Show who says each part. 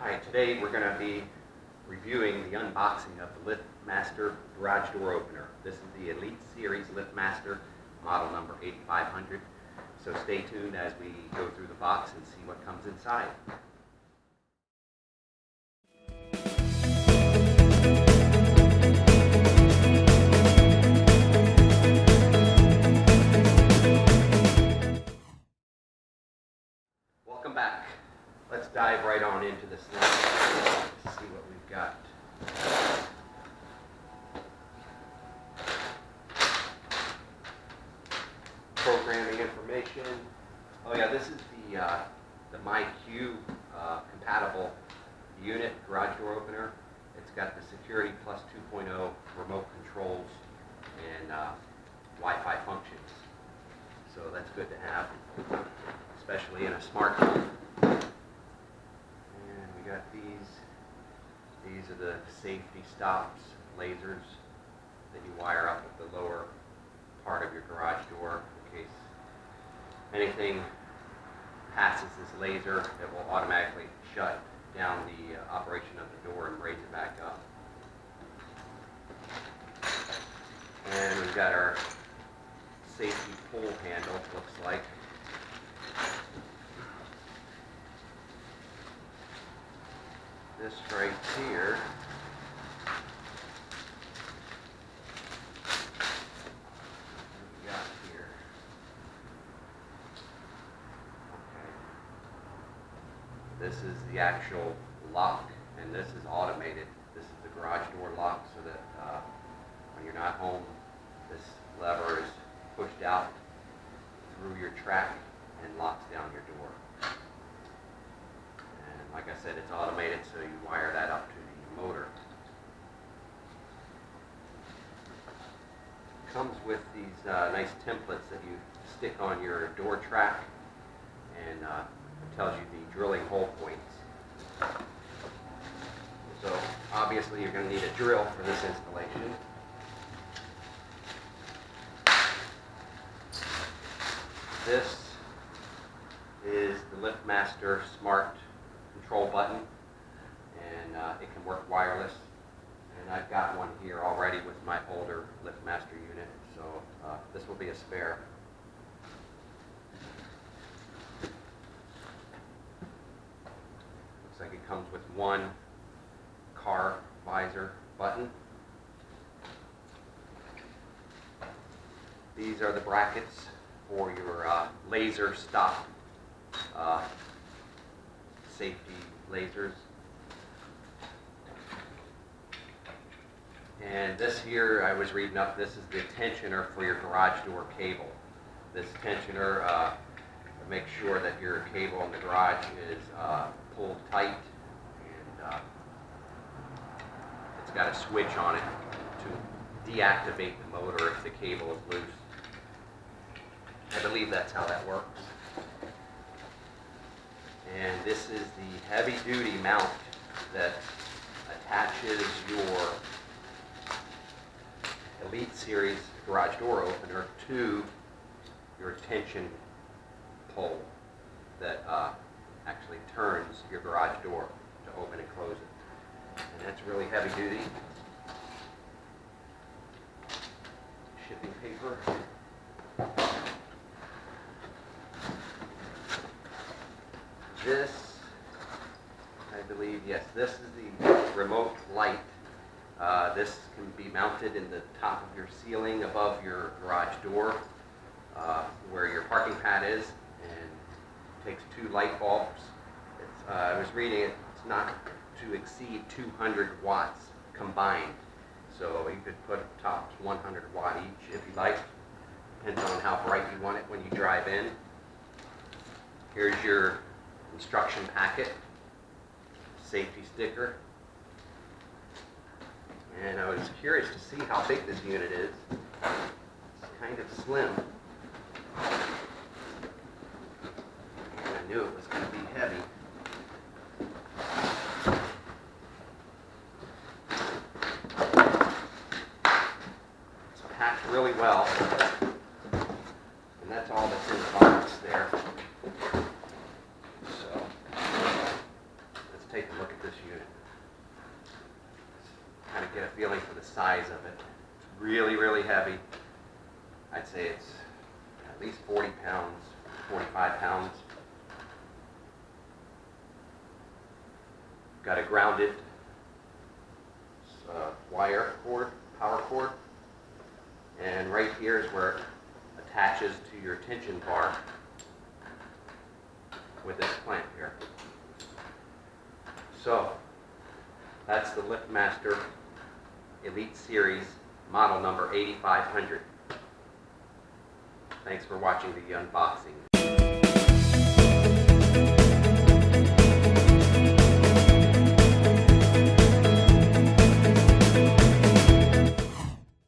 Speaker 1: Hi, today we're going to be reviewing the unboxing of the LiftMaster garage door opener. This is the Elite Series LiftMaster, model number 8500. So stay tuned as we go through the box and see what comes inside. Welcome back. Let's dive right on into this thing. Let's see what we've got. Programming information. Oh yeah, this is the MyQ compatible unit garage door opener. It's got the Security Plus 2.0 remote controls and Wi-Fi functions. So that's good to have, especially in a smart home. And we got these. These are the safety stops, lasers that you wire up at the lower part of your garage door in case anything passes this laser. It will automatically shut down the operation of the door and raise it back up. And we've got our safety pull handle, looks like. This right here this is the actual lock, and this is automated. This is the garage door lock, so that when you're not home, this lever is pushed out through your track and locks down your door. And like I said, it's automated, so you wire that up to the motor. It comes with these nice templates that you stick on your door track, and it tells you the drilling hole points. So obviously you're going to need a drill for this installation. This is the LiftMaster Smart Control button, and it can work wireless. And I've got one here already with my older LiftMaster unit, so this will be a spare. Looks like it comes with one car visor button. These are the brackets for your laser stop safety lasers. And this here, I was reading up, this is the tensioner for your garage door cable. This tensioner makes sure that your cable in the garage is pulled tight, and it's got a switch on it to deactivate the motor if the cable is loose. I believe that's how that works. And this is the heavy-duty mount that attaches your Elite Series garage door opener to your tension pole that actually turns your garage door to open and close it. And that's really heavy-duty. Shipping paper. This, I believe, yes, this is the remote light. This can be mounted in the top of your ceiling above your garage door where your parking pad is, and takes 2 light bulbs. I was reading it's not to exceed 200 watts combined. So you could put tops 100 watt each if you like. Depends on how bright you want it when you drive in. Here's your instruction packet, safety sticker, and I was curious to see how big this unit is. It's kind of slim, and I knew it was going to be heavy. It's packed really well, and that's all that's in the box there. So take a look at this unit. Kind of get a feeling for the size of it. It's really, really heavy. I'd say it's at least 40 pounds, 45 pounds. Got a grounded wire cord, power cord. And right here is where it attaches to your tension bar with this clamp here. So, that's the LiftMaster Elite Series, model number 8500. Thanks for watching the unboxing.